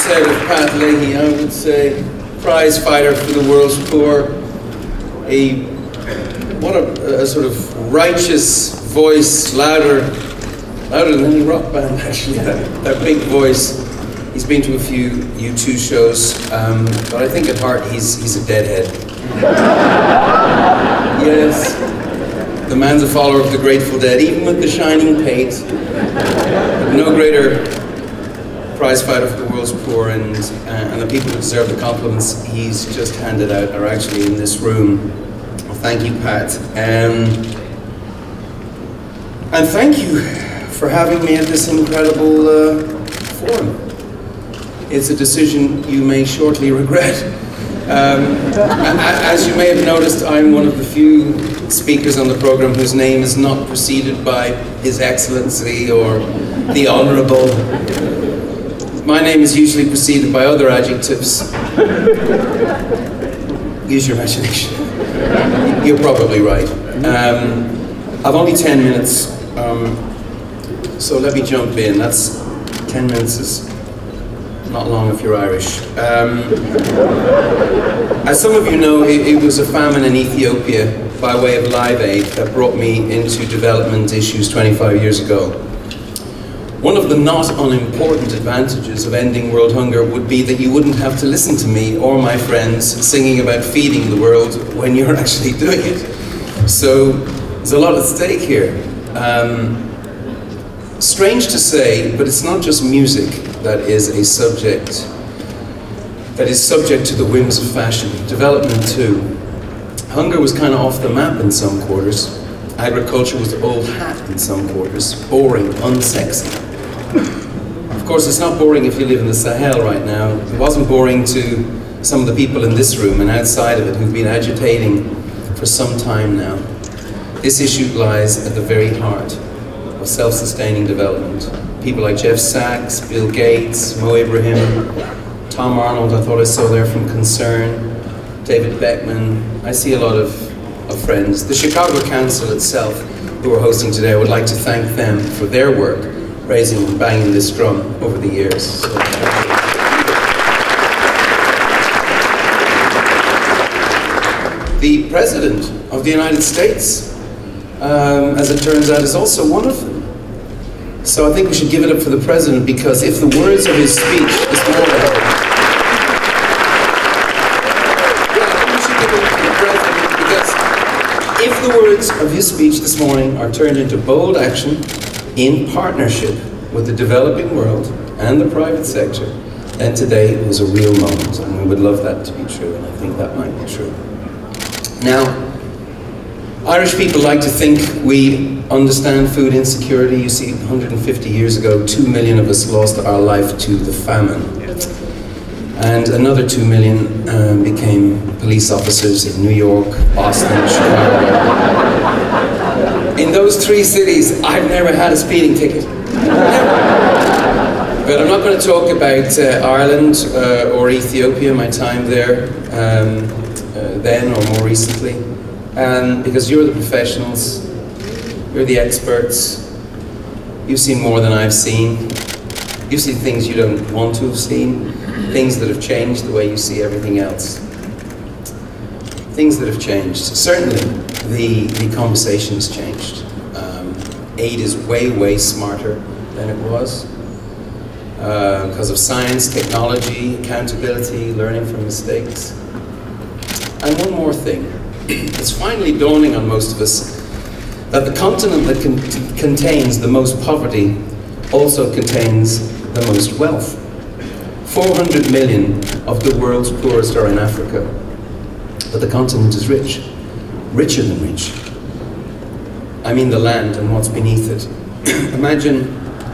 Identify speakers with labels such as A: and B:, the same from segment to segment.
A: said of Pat Leahy, I would say, prize fighter for the world's poor, what a sort of righteous voice, louder than any rock band actually, that big voice. He's been to a few U2 shows, but I think at heart he's a deadhead. Yes, the man's a follower of the Grateful Dead, even with the shining pate. No greater prize fighter for the world's poor, and the people who deserve the compliments he's just handed out are actually in this room. Well, thank you, Pat. And thank you for having me at this incredible forum. It's a decision you may shortly regret. As you may have noticed, I'm one of the few speakers on the program whose name is not preceded by His Excellency or the Honourable. My name is usually preceded by other adjectives. Use your imagination. You're probably right. I've only 10 minutes, so let me jump in. That's 10 minutes is not long if you're Irish. As some of you know, it was a famine in Ethiopia by way of Live Aid that brought me into development issues 25 years ago. One of the not unimportant advantages of ending world hunger would be that you wouldn't have to listen to me or my friends singing about feeding the world when you're actually doing it. So there's a lot at stake here. Strange to say, but it's not just music that is a subject that is subject to the whims of fashion. Development too. Hunger was kind of off the map in some quarters. Agriculture was old hat in some quarters. Boring, unsexy. Of course, it's not boring if you live in the Sahel right now. It wasn't boring to some of the people in this room and outside of it who've been agitating for some time now. This issue lies at the very heart of self-sustaining development. People like Jeff Sachs, Bill Gates, Mo Ibrahim, Tom Arnold, I thought I saw there from Concern, David Beckman. I see a lot of friends. The Chicago Council itself, who are hosting today, I would like to thank them for their work, raising and banging this drum over the years. So, the President of the United States, as it turns out, is also one of them. So I think we should give it up for the President, because if the words of his speech this morning, if the words of his speech this morning are turned into bold action in partnership with the developing world and the private sector, then today was a real moment, and we would love that to be true, and I think that might be true. Now, Irish people like to think we understand food insecurity. You see, 150 years ago, 2 million of us lost our life to the famine. And another 2 million became police officers in New York, Boston, Chicago. In those 3 cities, I've never had a speeding ticket. Never. But I'm not going to talk about Ireland or Ethiopia, my time there, then or more recently. Because you're the professionals, you're the experts, you've seen more than I've seen. You've seen things you don't want to have seen, things that have changed the way you see everything else. Things that have changed. Certainly, the conversation has changed. Aid is way, way smarter than it was because of science, technology, accountability, learning from mistakes. And one more thing. It's finally dawning on most of us that the continent that contains the most poverty also contains the most wealth. 400 million of the world's poorest are in Africa, but the continent is rich, richer than rich. I mean the land and what's beneath it. Imagine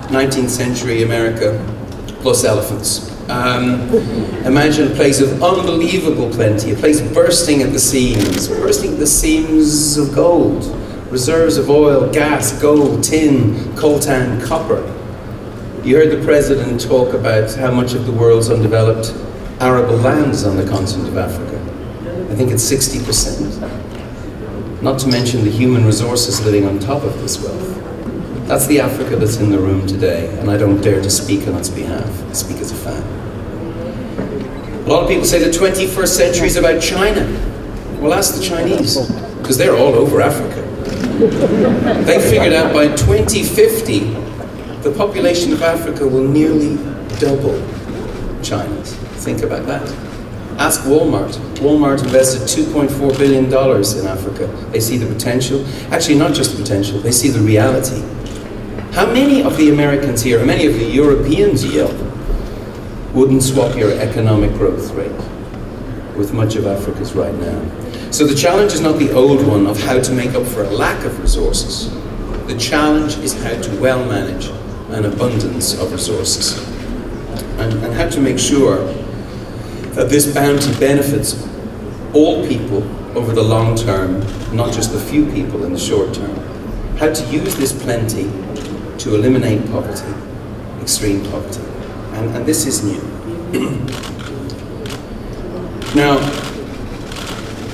A: 19th century America plus elephants. Imagine a place of unbelievable plenty, a place bursting at the seams of gold, reserves of oil, gas, gold, tin, coltan, copper. You heard the President talk about how much of the world's undeveloped arable land is on the continent of Africa. I think it's 60%. Not to mention the human resources living on top of this wealth. That's the Africa that's in the room today, and I don't dare to speak on its behalf. I speak as a fan. A lot of people say the 21st century is about China. Well, ask the Chinese, because they're all over Africa. They figured out by 2050, the population of Africa will nearly double China's. Think about that. Ask Walmart. Walmart invested $2.4 billion in Africa. They see the potential. Actually, not just the potential, they see the reality. How many of the Americans here, or many of the Europeans yell, wouldn't swap your economic growth rate with much of Africa's right now? So the challenge is not the old one of how to make up for a lack of resources. The challenge is how to well manage an abundance of resources. And how to make sure that this bounty benefits all people over the long term, not just the few people in the short term. How to use this plenty to eliminate poverty, extreme poverty. And this is new. Now,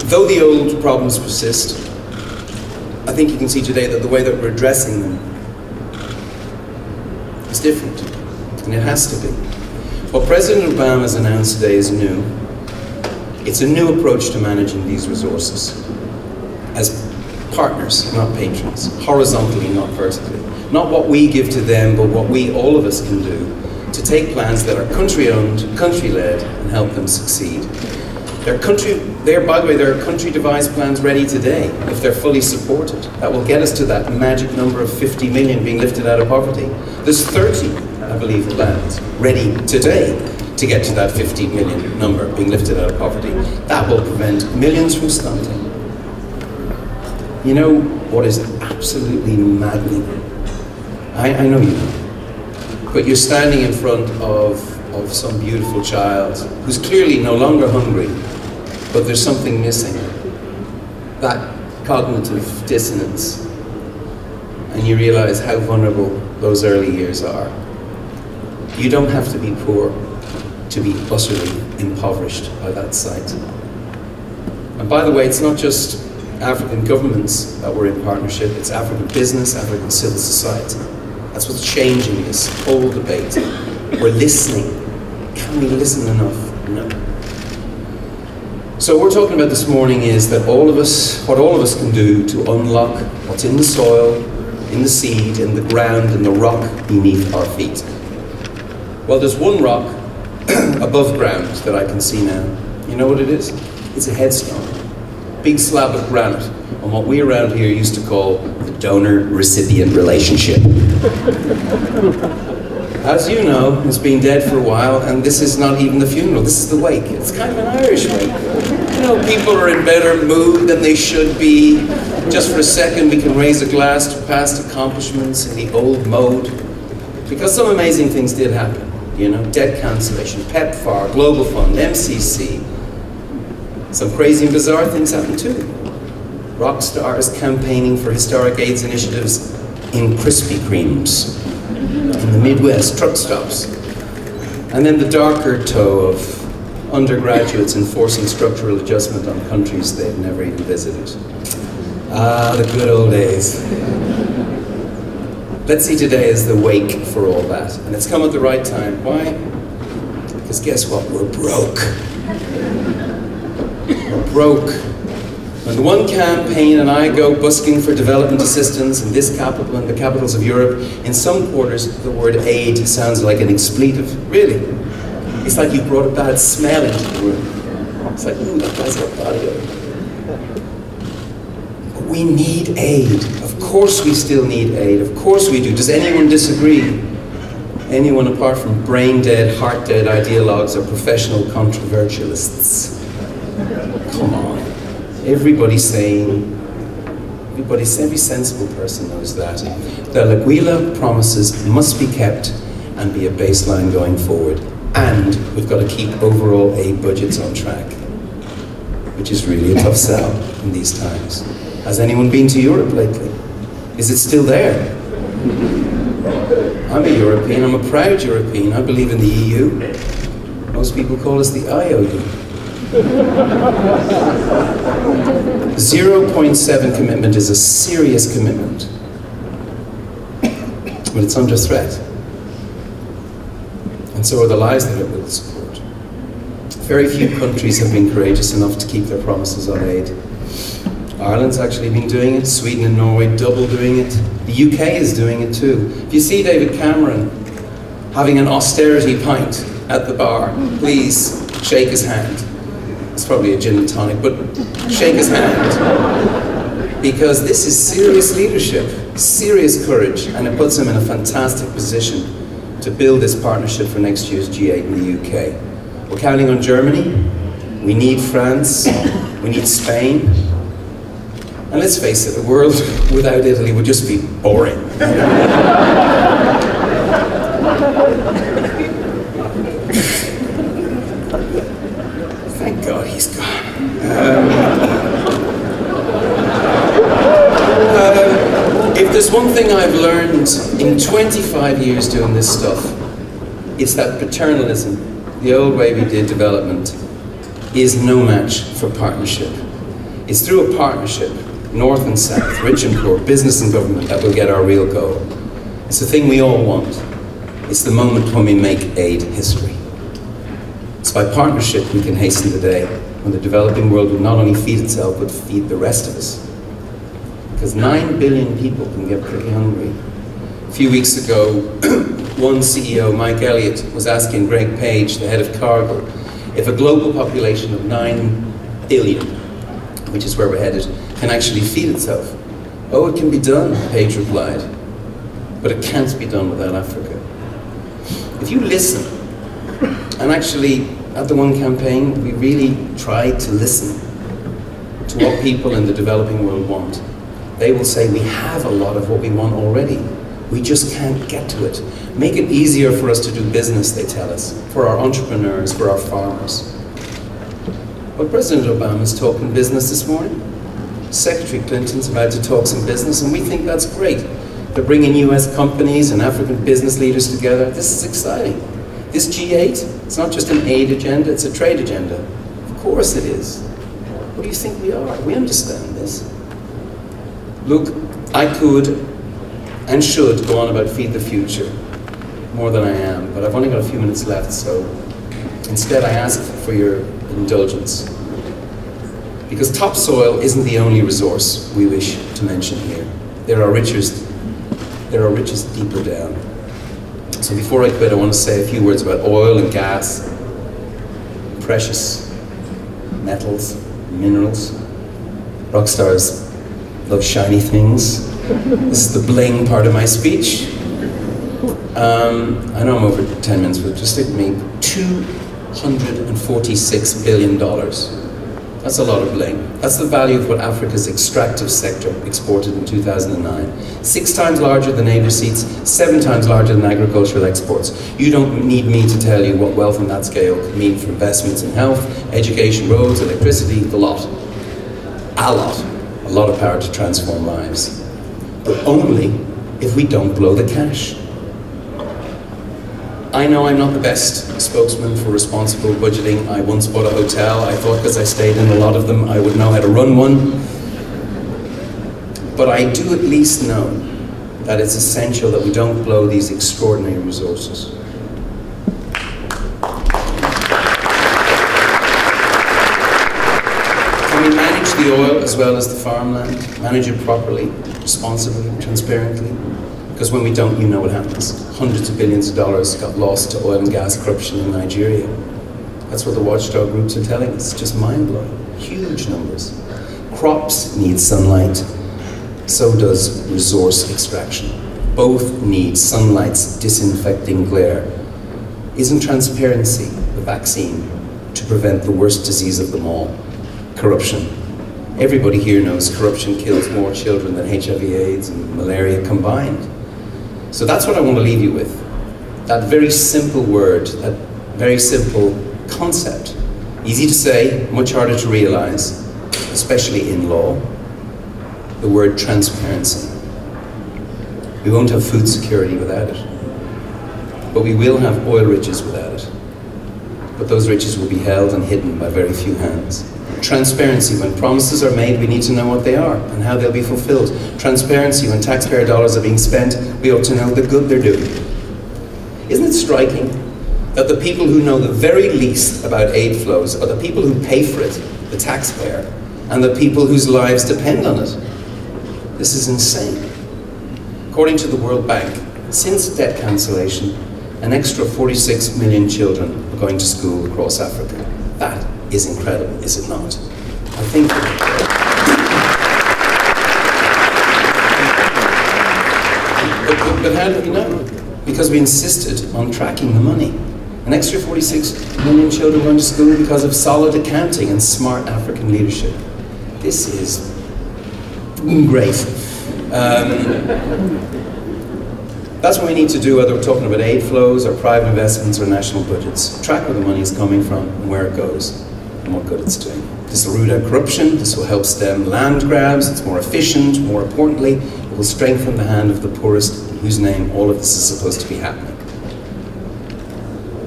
A: though the old problems persist, I think you can see today that the way that we're addressing them is different, and it has to be. What President Obama has announced today is new. It's a new approach to managing these resources as partners, not patrons, horizontally, not vertically. Not what we give to them, but what we, all of us, can do to take plans that are country-owned, country-led, and help them succeed. By the way, there are country-devised plans ready today, if they're fully supported. That will get us to that magic number of 50 million being lifted out of poverty. There's 30, I believe, plans ready today to get to that 50 million number being lifted out of poverty. That will prevent millions from stunting. You know what is absolutely maddening? I know you know. But you're standing in front of some beautiful child who's clearly no longer hungry, but there's something missing. That cognitive dissonance. And you realize how vulnerable those early years are. You don't have to be poor to be utterly impoverished by that sight. And by the way, it's not just African governments that we're in partnership, it's African business, African civil society. That's what's changing this whole debate. We're listening. Can we listen enough? No. So what we're talking about this morning is that what all of us can do to unlock what's in the soil, in the seed, in the ground, in the rock beneath our feet. Well, there's one rock above ground that I can see now. You know what it is? It's a headstone. Big slab of granite on what we around here used to call the donor-recipient relationship. As you know, it's been dead for a while, and this is not even the funeral, this is the wake. It's kind of an Irish wake. You know, people are in better mood than they should be. Just for a second, we can raise a glass to past accomplishments in the old mode. Because some amazing things did happen. You know, debt cancellation, PEPFAR, Global Fund, MCC. Some crazy and bizarre things happened too. Rock stars campaigning for historic AIDS initiatives in Krispy Kremes, in the Midwest, truck stops. And then the darker toe of undergraduates enforcing structural adjustment on countries they've never even visited. Ah, the good old days. Let's see today as the wake for all that. And it's come at the right time. Why? Because guess what? We're broke. We're broke. When one campaign and I go busking for development assistance in this capital and the capitals of Europe, in some quarters the word aid sounds like an expletive. Really. It's like you brought a bad smell into the room. It's like, ooh, that guy's got body odor. But we need aid. Of course we still need aid. Of course we do. Does anyone disagree? Anyone apart from brain-dead, heart-dead ideologues or professional controversialists? Come on. Every sensible person knows that. The L'Aquila promises must be kept and be a baseline going forward. And we've got to keep overall aid budgets on track, which is really a tough sell in these times. Has anyone been to Europe lately? Is it still there? I'm a European, I'm a proud European. I believe in the EU. Most people call us the IOU. 0.7 commitment is a serious commitment, but it's under threat. And so are the lives that it will support. Very few countries have been courageous enough to keep their promises on aid. Ireland's actually been doing it, Sweden and Norway double doing it. The UK is doing it too. If you see David Cameron having an austerity pint at the bar, please shake his hand. It's probably a gin and tonic, but shake his hand. Because this is serious leadership, serious courage, and it puts him in a fantastic position to build this partnership for next year's G8 in the UK. We're counting on Germany, we need France, we need Spain, and let's face it, a world without Italy would just be boring. Thank God he's gone. If there's one thing I've learned in 25 years doing this stuff, it's that paternalism, the old way we did development, is no match for partnership. It's through a partnership, north and south, rich and poor, business and government, that will get our real goal. It's the thing we all want. It's the moment when we make aid history. It's by partnership we can hasten the day when the developing world will not only feed itself, but feed the rest of us. Because 9 billion people can get pretty hungry. A few weeks ago, one CEO, Mike Elliott, was asking Greg Page, the head of Cargill, if a global population of 9 billion, which is where we're headed, can actually feed itself. Oh, it can be done, Page replied, but it can't be done without Africa. If you listen, and actually at the One campaign, we really tried to listen to what people in the developing world want. They will say, we have a lot of what we want already. We just can't get to it. Make it easier for us to do business, they tell us, for our entrepreneurs, for our farmers. But President Obama's talking business this morning. Secretary Clinton's about to talk some business, and we think that's great. They're bringing US companies and African business leaders together. This is exciting. This G8, it's not just an aid agenda, it's a trade agenda. Of course it is. What do you think we are? We understand this. Look, I could and should go on about Feed the Future more than I am, but I've only got a few minutes left, so instead I ask for your indulgence. Because topsoil isn't the only resource we wish to mention here. There are riches deeper down. So before I quit, I want to say a few words about oil and gas, precious metals, minerals. Rock stars love shiny things. This is the bling part of my speech. I know I'm over 10 minutes, but just stick with me. $246 billion. That's a lot of bling. That's the value of what Africa's extractive sector exported in 2009. 6 times larger than aid receipts, 7 times larger than agricultural exports. You don't need me to tell you what wealth on that scale could mean for investments in health, education, roads, electricity, the lot. A lot. A lot of power to transform lives. But only if we don't blow the cash. I know I'm not the best spokesman for responsible budgeting. I once bought a hotel. I thought because I stayed in a lot of them, I would know how to run one. But I do at least know that it's essential that we don't blow these extraordinary resources. Can we manage the oil as well as the farmland? Manage it properly, responsibly, transparently? Because when we don't, you know what happens. Hundreds of billions of dollars got lost to oil and gas corruption in Nigeria. That's what the watchdog groups are telling us. It's just mind-blowing. Huge numbers. Crops need sunlight. So does resource extraction. Both need sunlight's disinfecting glare. Isn't transparency the vaccine to prevent the worst disease of them all? Corruption. Everybody here knows corruption kills more children than HIV/AIDS and malaria combined. So that's what I want to leave you with. That very simple word, that very simple concept. Easy to say, much harder to realize, especially in law. The word transparency. We won't have food security without it. But we will have oil riches without it. But those riches will be held and hidden by very few hands. Transparency, when promises are made, we need to know what they are and how they'll be fulfilled. Transparency, when taxpayer dollars are being spent, we ought to know the good they're doing. Isn't it striking that the people who know the very least about aid flows are the people who pay for it, the taxpayer, and the people whose lives depend on it. This is insane. According to the World Bank, since debt cancellation, an extra 46 million children are going to school across Africa. That is incredible, is it not? I think. But how do we know? Because we insisted on tracking the money. An extra 46 million children going to school because of solid accounting and smart African leadership. This is great. That's what we need to do, whether we're talking about aid flows or private investments or national budgets. Track where the money is coming from and where it goes and what good it's doing. This will root out corruption, this will help stem land grabs, it's more efficient, more importantly, it will strengthen the hand of the poorest in whose name all of this is supposed to be happening.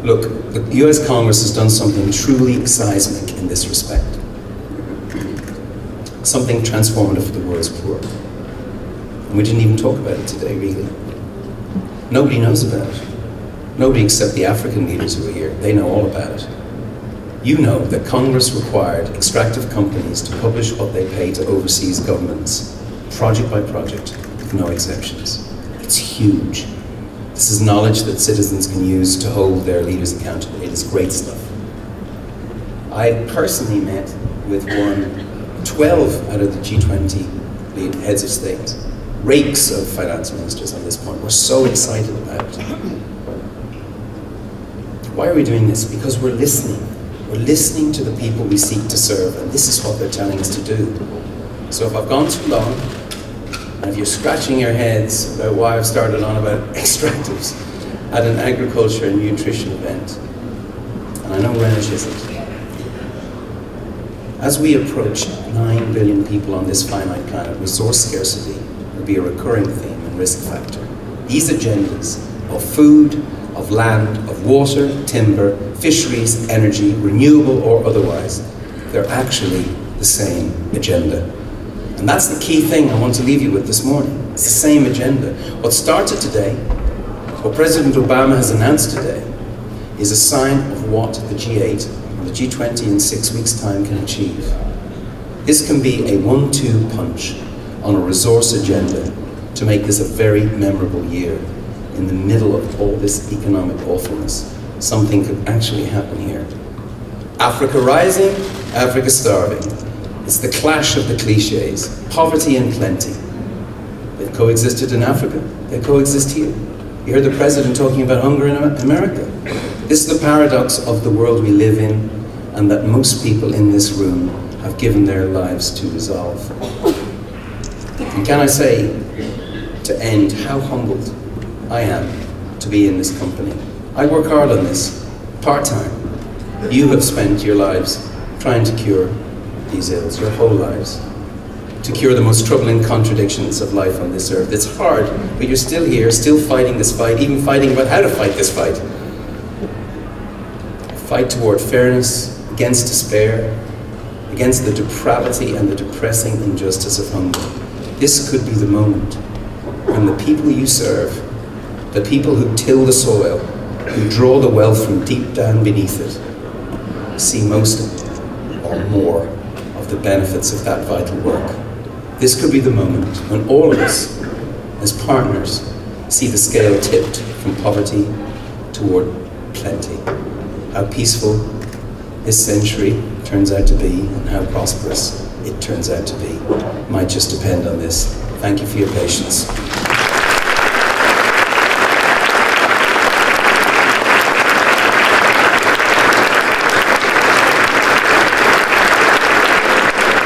A: Look, the US Congress has done something truly seismic in this respect. Something transformative for the world's poor. And we didn't even talk about it today, really. Nobody knows about it. Nobody except the African leaders who are here. They know all about it. You know that Congress required extractive companies to publish what they pay to overseas governments, project by project, with no exceptions. It's huge. This is knowledge that citizens can use to hold their leaders accountable. It is great stuff. I personally met with 12 out of the G20 lead heads of state. Rakes of finance ministers on this point. We're so excited about it. Why are we doing this? Because we're listening. We're listening to the people we seek to serve, and this is what they're telling us to do. So if I've gone too long, and if you're scratching your heads about why I've started on about extractives at an agriculture and nutrition event, and I know Greenwich isn't, as we approach 9 billion people on this finite planet, resource scarcity will be a recurring theme and risk factor. These agendas of food, of land, of water, timber, fisheries, energy, renewable or otherwise, they're actually the same agenda. And that's the key thing I want to leave you with this morning. It's the same agenda. What started today, what President Obama has announced today, is a sign of what the G8 and the G20 in 6 weeks' time can achieve. This can be a 1-2 punch on a resource agenda to make this a very memorable year. In the middle of all this economic awfulness, something could actually happen here. Africa rising, Africa starving. It's the clash of the cliches, poverty and plenty. They've coexisted in Africa, they coexist here. You heard the president talking about hunger in America. This is the paradox of the world we live in, and that most people in this room have given their lives to resolve. And can I say, to end, how humbled I am to be in this company. I work hard on this, part-time. You have spent your lives trying to cure these ills, your whole lives, to cure the most troubling contradictions of life on this earth. It's hard, but you're still here, still fighting this fight, even fighting about how to fight this fight. A fight toward fairness, against despair, against the depravity and the depressing injustice of hunger. This could be the moment when the people you serve, the people who till the soil, who draw the wealth from deep down beneath it, see most or more of the benefits of that vital work. This could be the moment when all of us, as partners, see the scale tipped from poverty toward plenty. How peaceful this century turns out to be and how prosperous it turns out to be might just depend on this. Thank you for your patience.